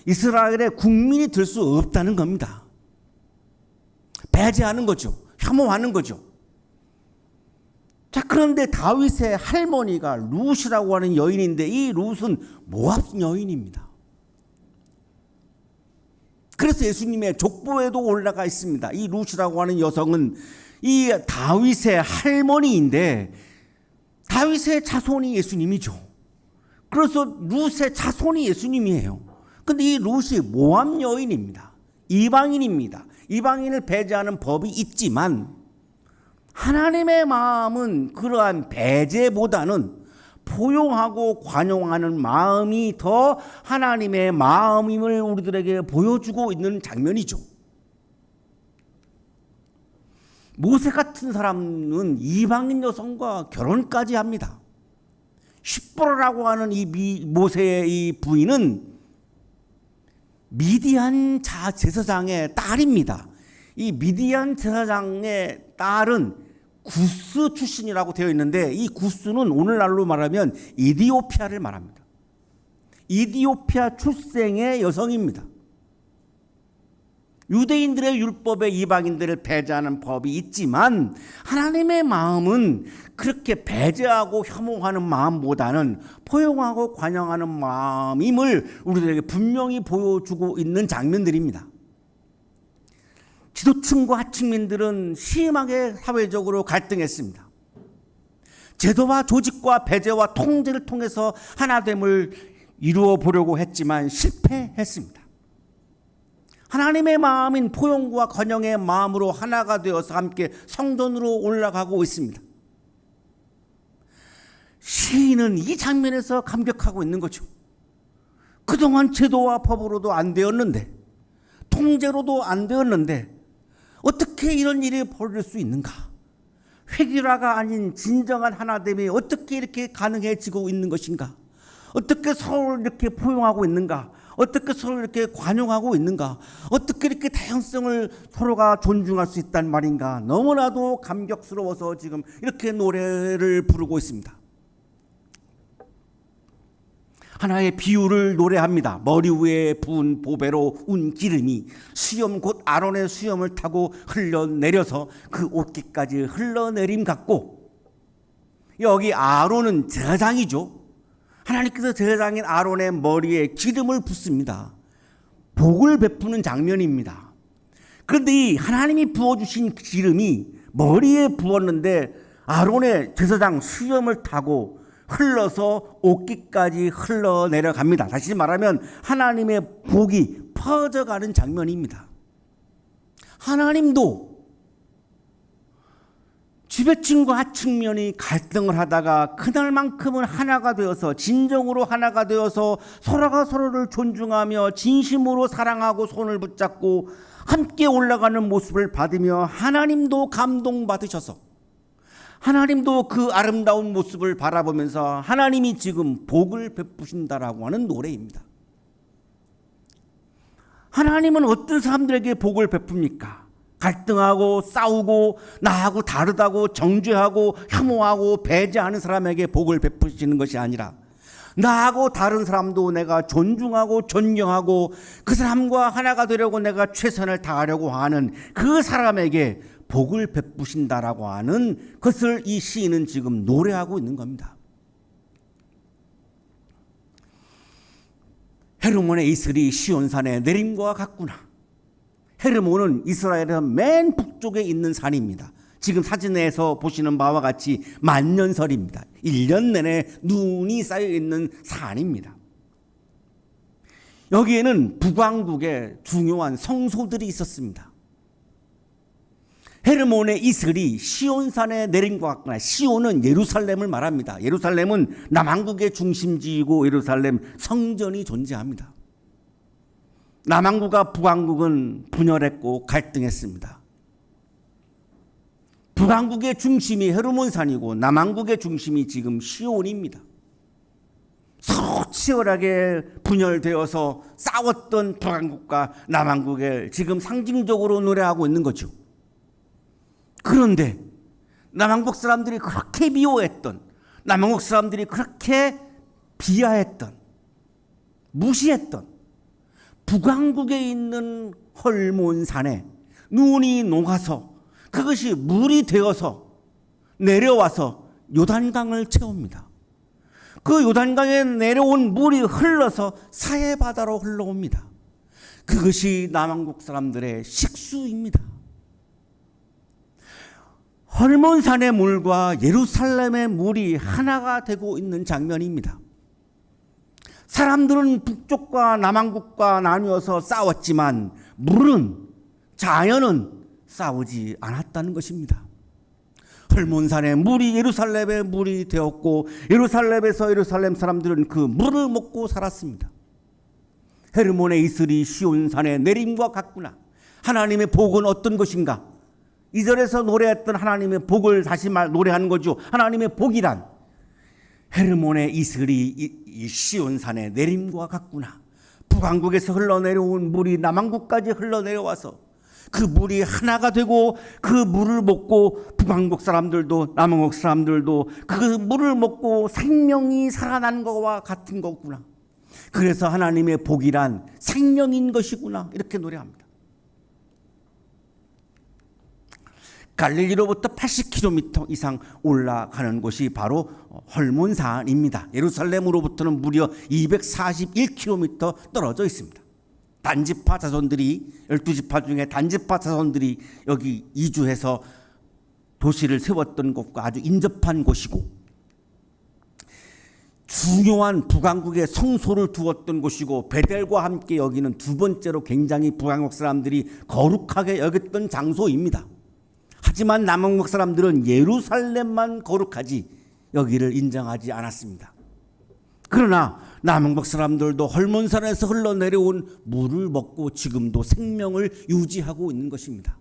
B: 이스라엘의 국민이 될 수 없다는 겁니다. 배제하는 거죠. 혐오하는 거죠. 자, 그런데 다윗의 할머니가 룻이라고 하는 여인인데 이 룻은 모압 여인입니다. 그래서 예수님의 족보에도 올라가 있습니다. 이 룻이라고 하는 여성은 이 다윗의 할머니인데 다윗의 자손이 예수님이죠. 그래서 룻의 자손이 예수님이에요. 근데 이 룻이 모압 여인입니다. 이방인입니다. 이방인을 배제하는 법이 있지만 하나님의 마음은 그러한 배제보다는 포용하고 관용하는 마음이 더 하나님의 마음임을 우리들에게 보여주고 있는 장면이죠. 모세 같은 사람은 이방인 여성과 결혼까지 합니다. 십보라라고 하는 이 모세의 이 부인은 미디안 제사장의 딸입니다. 이 미디안 제사장의 딸은 구스 출신이라고 되어 있는데 이 구스는 오늘날로 말하면 이디오피아를 말합니다. 이디오피아 출생의 여성입니다. 유대인들의 율법에 이방인들을 배제하는 법이 있지만 하나님의 마음은 그렇게 배제하고 혐오하는 마음보다는 포용하고 관용하는 마음임을 우리들에게 분명히 보여주고 있는 장면들입니다. 지도층과 하층민들은 심하게 사회적으로 갈등했습니다. 제도와 조직과 배제와 통제를 통해서 하나됨을 이루어 보려고 했지만 실패했습니다. 하나님의 마음인 포용과 관용의 마음으로 하나가 되어서 함께 성전으로 올라가고 있습니다. 시인은 이 장면에서 감격하고 있는 거죠. 그동안 제도와 법으로도 안 되었는데 통제로도 안 되었는데 어떻게 이런 일이 벌어질 수 있는가? 획일화가 아닌 진정한 하나됨이 어떻게 이렇게 가능해지고 있는 것인가? 어떻게 서로를 이렇게 포용하고 있는가? 어떻게 서로 이렇게 관용하고 있는가? 어떻게 이렇게 다양성을 서로가 존중할 수 있단 말인가? 너무나도 감격스러워서 지금 이렇게 노래를 부르고 있습니다. 하나의 비유를 노래합니다. 머리 위에 부은 보배로 운 기름이 수염 곧 아론의 수염을 타고 흘러내려서 그 옷깃까지 흘러내림 같고, 여기 아론은 제사장이죠. 하나님께서 제사장인 아론의 머리에 기름을 붓습니다. 복을 베푸는 장면입니다. 그런데 이 하나님이 부어주신 기름이 머리에 부었는데 아론의 제사장 수염을 타고 흘러서 옷깃까지 흘러내려갑니다. 다시 말하면 하나님의 복이 퍼져가는 장면입니다. 하나님도 지배층과 하층면이 갈등을 하다가 그날만큼은 하나가 되어서, 진정으로 하나가 되어서 서로가 서로를 존중하며 진심으로 사랑하고 손을 붙잡고 함께 올라가는 모습을 받으며 하나님도 감동받으셔서, 하나님도 그 아름다운 모습을 바라보면서 하나님이 지금 복을 베푸신다라고 하는 노래입니다. 하나님은 어떤 사람들에게 복을 베풉니까? 갈등하고 싸우고 나하고 다르다고 정죄하고 혐오하고 배제하는 사람에게 복을 베푸시는 것이 아니라, 나하고 다른 사람도 내가 존중하고 존경하고 그 사람과 하나가 되려고 내가 최선을 다하려고 하는 그 사람에게 복을 베푸신다라고 하는 것을 이 시인은 지금 노래하고 있는 겁니다. 헤르몬의 이슬이 시온산의 내림과 같구나. 헤르몬은 이스라엘의 맨 북쪽에 있는 산입니다. 지금 사진에서 보시는 바와 같이 만년설입니다. 1년 내내 눈이 쌓여 있는 산입니다. 여기에는 북왕국의 중요한 성소들이 있었습니다. 헤르몬의 이슬이 시온산에 내린 것 같구나. 시온은 예루살렘을 말합니다. 예루살렘은 남왕국의 중심지이고 예루살렘 성전이 존재합니다. 남왕국과 북왕국은 분열했고 갈등했습니다. 북왕국의 중심이 헤르몬산이고 남왕국의 중심이 지금 시온입니다. 서로 치열하게 분열되어서 싸웠던 북왕국과 남왕국을 지금 상징적으로 노래하고 있는 거죠. 그런데 남왕국 사람들이 그렇게 미워했던, 남왕국 사람들이 그렇게 비하했던, 무시했던 북왕국에 있는 헐몬산에 눈이 녹아서 그것이 물이 되어서 내려와서 요단강을 채웁니다. 그 요단강에 내려온 물이 흘러서 사해바다로 흘러옵니다. 그것이 남왕국 사람들의 식수입니다. 헐몬산의 물과 예루살렘의 물이 하나가 되고 있는 장면입니다. 사람들은 북쪽과 남왕국과 나누어서 싸웠지만 물은, 자연은 싸우지 않았다는 것입니다. 헐몬산의 물이 예루살렘의 물이 되었고 예루살렘에서 예루살렘 사람들은 그 물을 먹고 살았습니다. 헤르몬의 이슬이 시온산의 내림과 같구나. 하나님의 복은 어떤 것인가? 2절에서 노래했던 하나님의 복을 다시 노래하는 거죠. 하나님의 복이란 헤르몬의 이슬이 이 시온산의 내림과 같구나. 북왕국에서 흘러내려온 물이 남왕국까지 흘러내려와서 그 물이 하나가 되고 그 물을 먹고 북왕국 사람들도 남왕국 사람들도 그 물을 먹고 생명이 살아난 것과 같은 거구나. 그래서 하나님의 복이란 생명인 것이구나. 이렇게 노래합니다. 갈릴리로부터 80km 이상 올라가는 곳이 바로 헐몬산입니다. 예루살렘으로부터는 무려 241km 떨어져 있습니다. 단지파 자손들이, 12지파 중에 단지파 자손들이 여기 이주해서 도시를 세웠던 곳과 아주 인접한 곳이고, 중요한 북왕국의 성소를 두었던 곳이고, 베델과 함께 여기는 두 번째로 굉장히 북왕국 사람들이 거룩하게 여겼던 장소입니다. 하지만 남왕국 사람들은 예루살렘만 거룩하지 여기를 인정하지 않았습니다. 그러나 남왕국 사람들도 헐몬산에서 흘러내려온 물을 먹고 지금도 생명을 유지하고 있는 것입니다.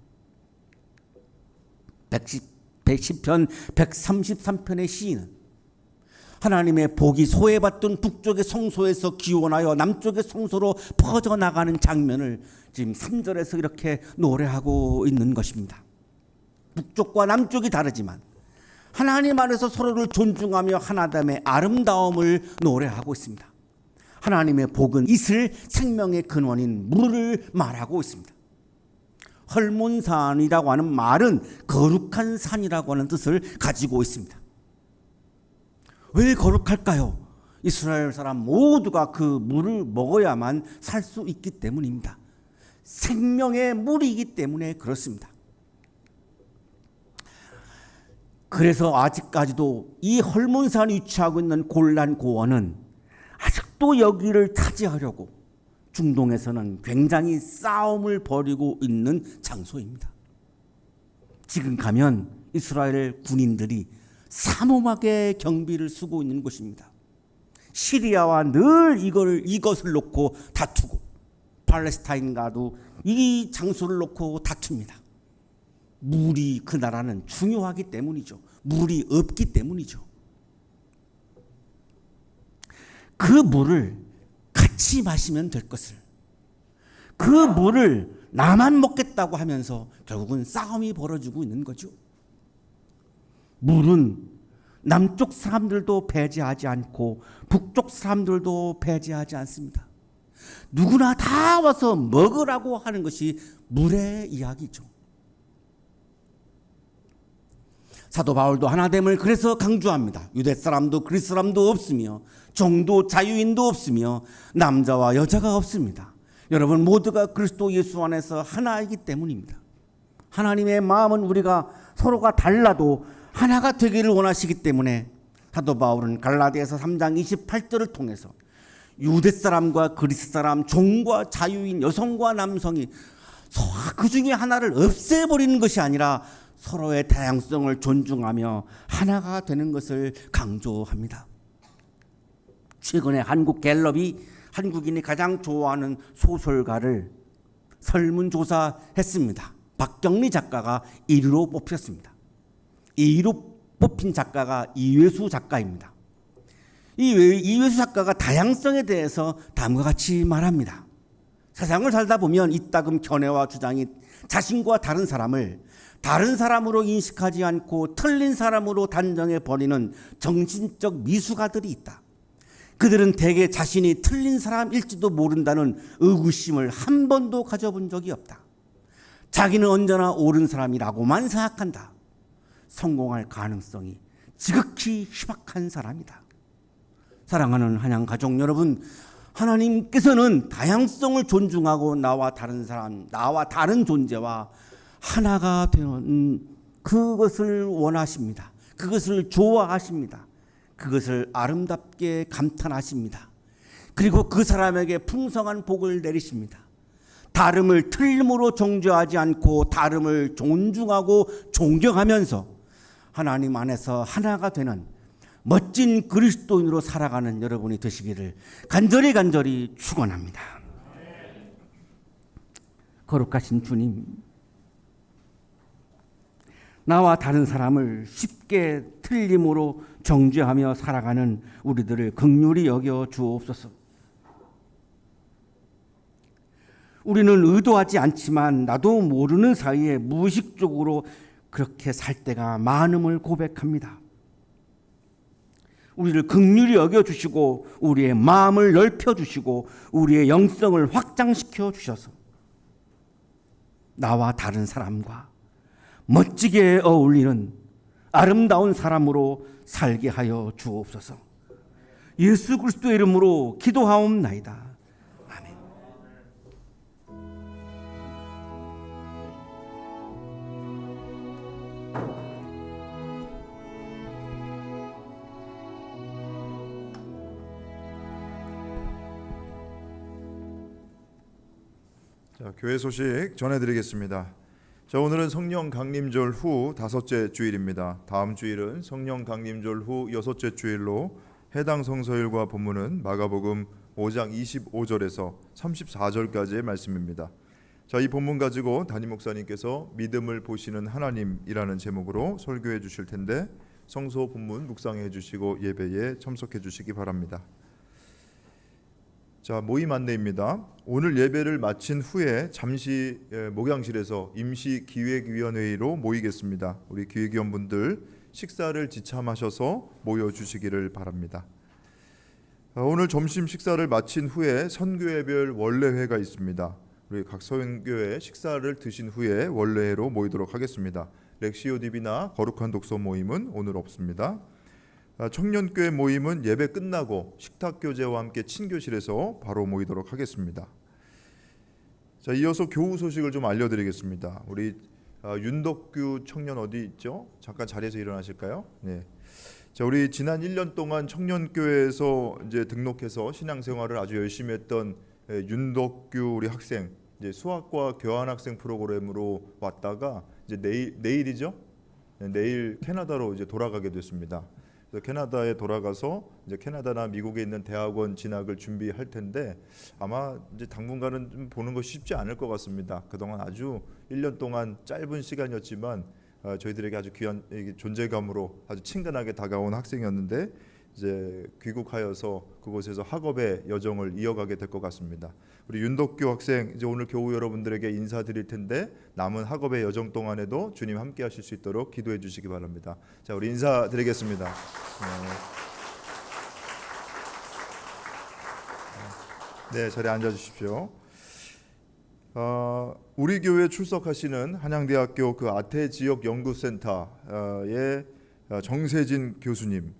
B: 110편 133편의 시인은 하나님의 복이 소외받던 북쪽의 성소에서 기원하여 남쪽의 성소로 퍼져나가는 장면을 지금 3절에서 이렇게 노래하고 있는 것입니다. 북쪽과 남쪽이 다르지만 하나님 안에서 서로를 존중하며 하나됨의 아름다움을 노래하고 있습니다. 하나님의 복은 있을 생명의 근원인 물을 말하고 있습니다. 헐몬산이라고 하는 말은 거룩한 산이라고 하는 뜻을 가지고 있습니다. 왜 거룩할까요? 이스라엘 사람 모두가 그 물을 먹어야만 살 수 있기 때문입니다. 생명의 물이기 때문에 그렇습니다. 그래서 아직까지도 이 헐몬산이 위치하고 있는 골란 고원은 아직도 여기를 차지하려고 중동에서는 굉장히 싸움을 벌이고 있는 장소입니다. 지금 가면 이스라엘 군인들이 삼엄하게 경비를 쓰고 있는 곳입니다. 시리아와 늘 이것을 놓고 다투고 팔레스타인과도 이 장소를 놓고 다툽니다. 물이 그 나라는 중요하기 때문이죠. 물이 없기 때문이죠. 그 물을 같이 마시면 될 것을, 그 물을 나만 먹겠다고 하면서 결국은 싸움이 벌어지고 있는 거죠. 물은 남쪽 사람들도 배제하지 않고 북쪽 사람들도 배제하지 않습니다. 누구나 다 와서 먹으라고 하는 것이 물의 이야기죠. 사도 바울도 하나됨을 그래서 강조합니다. 유대 사람도 그리스 사람도 없으며 종도 자유인도 없으며 남자와 여자가 없습니다. 여러분 모두가 그리스도 예수 안에서 하나이기 때문입니다. 하나님의 마음은 우리가 서로가 달라도 하나가 되기를 원하시기 때문에 사도 바울은 갈라디아서 3장 28절을 통해서 유대 사람과 그리스 사람, 종과 자유인, 여성과 남성이 그 중에 하나를 없애버리는 것이 아니라 서로의 다양성을 존중하며 하나가 되는 것을 강조합니다. 최근에 한국 갤럽이 한국인이 가장 좋아하는 소설가를 설문조사했습니다. 박경리 작가가 1위로 뽑혔습니다. 2위로 뽑힌 작가가 이회수 작가입니다. 이회수 작가가 다양성에 대해서 다음과 같이 말합니다. 세상을 살다 보면 이따금 견해와 주장이 자신과 다른 사람을 다른 사람으로 인식하지 않고 틀린 사람으로 단정해 버리는 정신적 미숙아들이 있다. 그들은 대개 자신이 틀린 사람일지도 모른다는 의구심을 한 번도 가져본 적이 없다. 자기는 언제나 옳은 사람이라고만 생각한다. 성공할 가능성이 지극히 희박한 사람이다. 사랑하는 한양 가족 여러분, 하나님께서는 다양성을 존중하고 나와 다른 사람, 나와 다른 존재와 하나가 되는 그것을 원하십니다. 그것을 좋아하십니다. 그것을 아름답게 감탄하십니다. 그리고 그 사람에게 풍성한 복을 내리십니다. 다름을 틀림으로 정죄하지 않고 다름을 존중하고 존경하면서 하나님 안에서 하나가 되는 멋진 그리스도인으로 살아가는 여러분이 되시기를 간절히 축원합니다. 거룩하신 주님, 나와 다른 사람을 쉽게 틀림으로 정죄하며 살아가는 우리들을 긍휼히 여겨 주옵소서. 우리는 의도하지 않지만 나도 모르는 사이에 무의식적으로 그렇게 살 때가 많음을 고백합니다. 우리를 긍휼히 여겨주시고 우리의 마음을 넓혀주시고 우리의 영성을 확장시켜 주셔서 나와 다른 사람과 멋지게 어울리는 아름다운 사람으로 살게 하여 주옵소서. 예수 그리스도의 이름으로 기도하옵나이다. 아멘.
A: 자, 교회 소식 전해드리겠습니다. 자, 오늘은 성령 강림절 후 5째 주일입니다. 다음 주일은 성령 강림절 후 6째 주일로 해당 성서일과 본문은 마가복음 5장 25절에서 34절까지의 말씀입니다. 자, 이 본문 가지고 담임 목사님께서 믿음을 보시는 하나님이라는 제목으로 설교해 주실 텐데 성서 본문 묵상해 주시고 예배에 참석해 주시기 바랍니다. 자, 모임 안내입니다. 오늘 예배를 마친 후에 잠시 목양실에서 임시기획위원회의로 모이겠습니다. 우리 기획위원분들 식사를 지참하셔서 모여주시기를 바랍니다. 오늘 점심 식사를 마친 후에 선교회별 원례회가 있습니다. 우리 각 선교회 식사를 드신 후에 원례회로 모이도록 하겠습니다. 렉시오 디비나 거룩한 독서 모임은 오늘 없습니다. 청년교회 모임은 예배 끝나고 식탁교제와 함께 친교실에서 바로 모이도록 하겠습니다. 자, 이어서 교우 소식을 좀 알려드리겠습니다. 우리 윤덕규 청년 어디 있죠? 잠깐 자리에서 일어나실까요? 네. 자, 우리 지난 1년 동안 청년교회에서 이제 등록해서 신앙생활을 아주 열심히 했던 윤덕규 우리 학생, 이제 수학과 교환학생 프로그램으로 왔다가 이제 내일이죠? 네, 내일 캐나다로 이제 돌아가게 됐습니다. 그래서 캐나다에 돌아가서 이제 캐나다나 미국에 있는 대학원 진학을 준비할 텐데 아마 이제 당분간은 좀 보는 것이 쉽지 않을 것 같습니다. 그동안 아주 1년 동안 짧은 시간이었지만 저희들에게 아주 귀한 존재감으로 아주 친근하게 다가온 학생이었는데 이제 귀국하여서 그곳에서 학업의 여정을 이어가게 될 것 같습니다. 우리 윤덕규 학생 이제 오늘 교우 여러분들에게 인사드릴 텐데 남은 학업의 여정 동안에도 주님 함께 하실 수 있도록 기도해 주시기 바랍니다. 자, 우리 인사드리겠습니다. 네, 자리에 앉아 주십시오. 우리 교회에 출석하시는 한양대학교 그 아태 지역 연구센터의 정세진 교수님,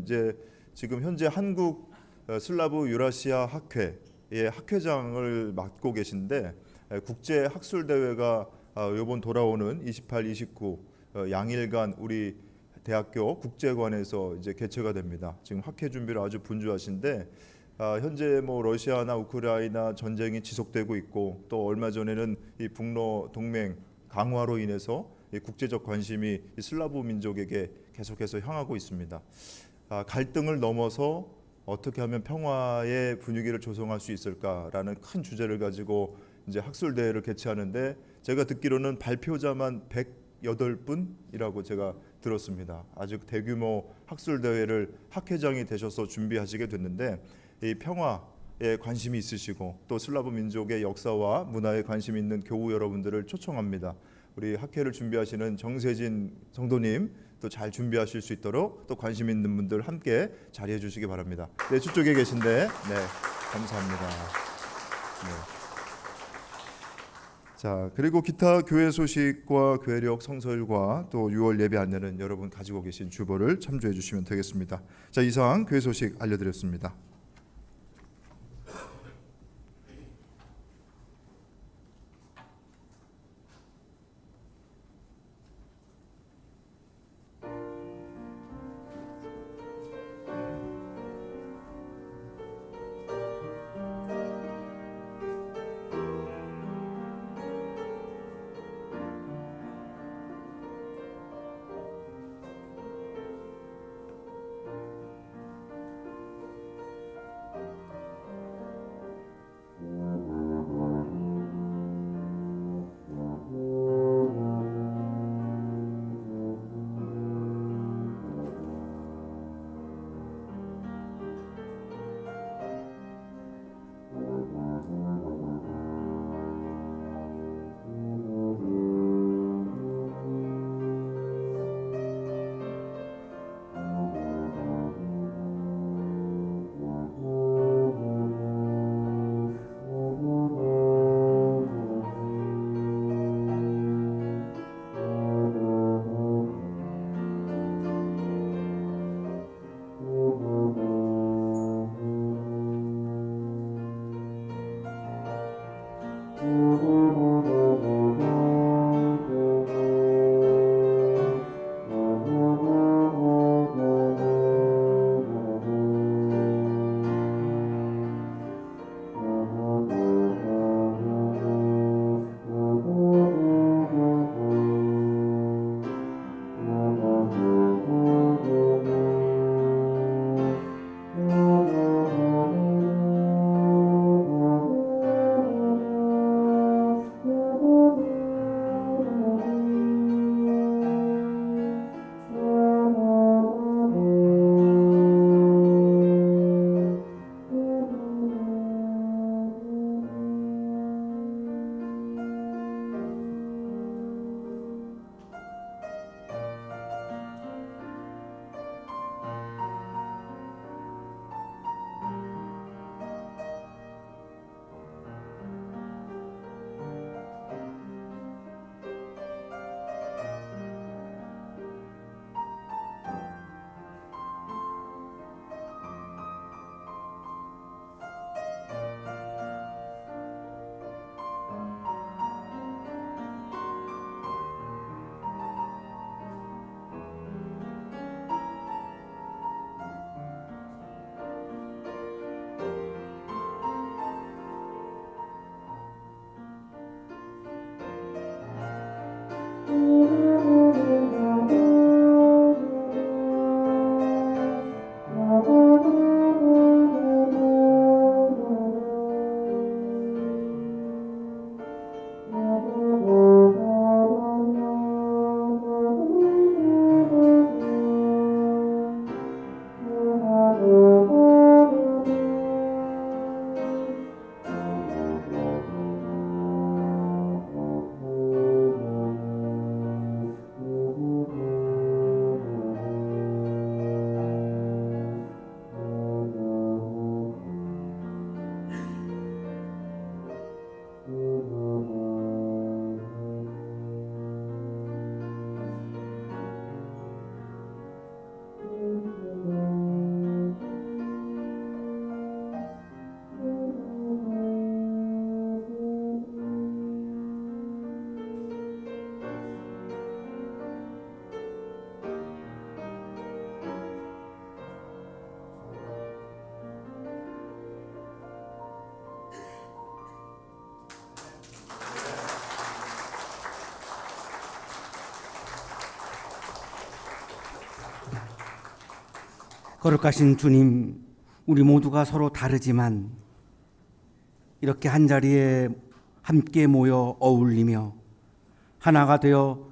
A: 이제 지금 현재 한국 슬라브 유라시아 학회의 학회장을 맡고 계신데 국제 학술 대회가 이번 돌아오는 28, 29 양일간 우리 대학교 국제관에서 이제 개최가 됩니다. 지금 학회 준비를 아주 분주하신데 현재 뭐 러시아나 우크라이나 전쟁이 지속되고 있고 또 얼마 전에는 이 북러 동맹 강화로 인해서 이 국제적 관심이 이 슬라브 민족에게 계속해서 향하고 있습니다. 갈등을 넘어서 어떻게 하면 평화의 분위기를 조성할 수 있을까라는 큰 주제를 가지고 이제 학술 대회를 개최하는데 제가 듣기로는 발표자만 108분이라고 제가 들었습니다. 아주 대규모 학술 대회를 학회장이 되셔서 준비하시게 됐는데 이 평화에 관심이 있으시고 또 슬라브 민족의 역사와 문화에 관심 있는 교우 여러분들을 초청합니다. 우리 학회를 준비하시는 정세진 성도님 또 잘 준비하실 수 있도록 또 관심 있는 분들 함께 자리해 주시기 바랍니다. 네, 저쪽에 계신데 네, 감사합니다. 네. 자, 그리고 기타 교회 소식과 교회력 성서일과 또 6월 예배 안내는 여러분 가지고 계신 주보를 참조해 주시면 되겠습니다. 자, 이상 교회 소식 알려드렸습니다.
B: 거룩하신 주님, 우리 모두가 서로 다르지만 이렇게 한자리에 함께 모여 어울리며 하나가 되어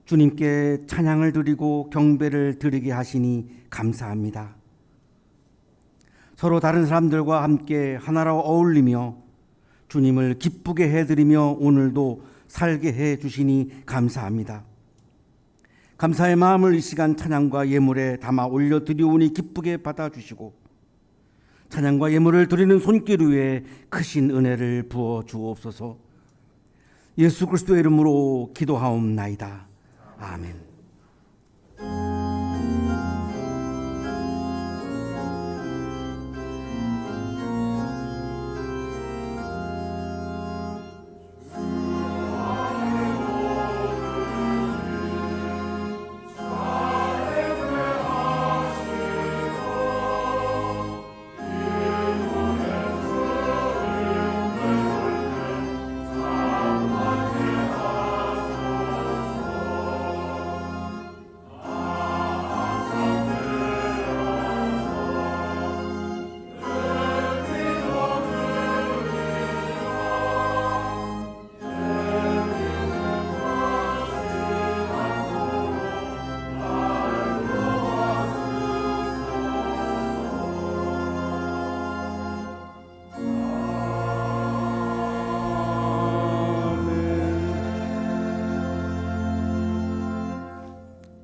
B: 주님께 찬양을 드리고 경배를 드리게 하시니 감사합니다. 서로 다른 사람들과 함께 하나로 어울리며 주님을 기쁘게 해드리며 오늘도 살게 해주시니 감사합니다. 감사의 마음을 이 시간 찬양과 예물에 담아 올려드리오니 기쁘게 받아주시고 찬양과 예물을 드리는 손길 위에 크신 은혜를 부어 주옵소서. 예수 그리스도의 이름으로 기도하옵나이다. 아멘.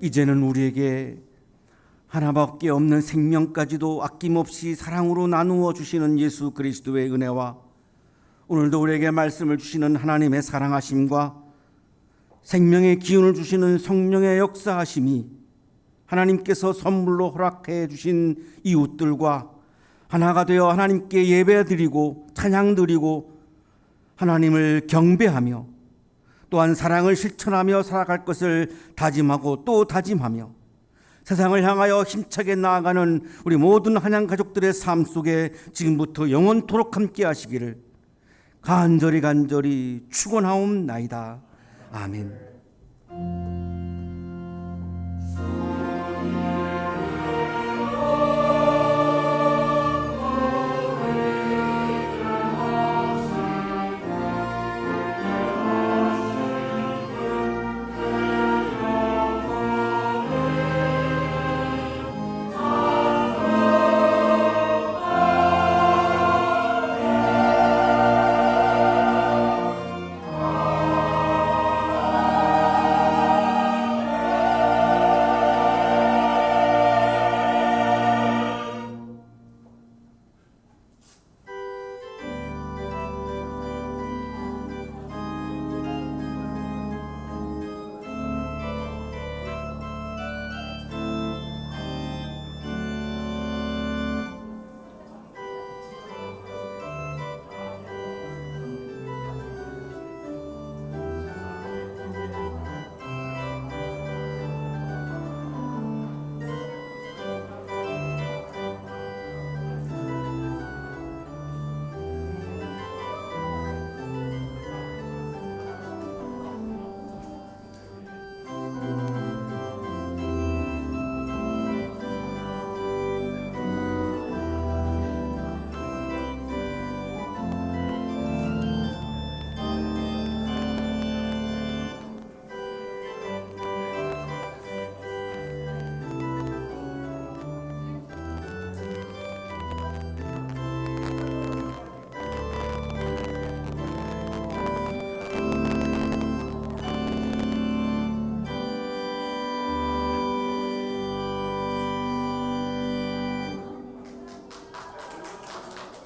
B: 이제는 우리에게 하나밖에 없는 생명까지도 아낌없이 사랑으로 나누어 주시는 예수 그리스도의 은혜와 오늘도 우리에게 말씀을 주시는 하나님의 사랑하심과 생명의 기운을 주시는 성령의 역사하심이 하나님께서 선물로 허락해 주신 이웃들과 하나가 되어 하나님께 예배드리고 찬양드리고 하나님을 경배하며 또한 사랑을 실천하며 살아갈 것을 다짐하고 또 다짐하며 세상을 향하여 힘차게 나아가는 우리 모든 한양 가족들의 삶 속에 지금부터 영원토록 함께 하시기를 간절히 축원하옵나이다. 아멘.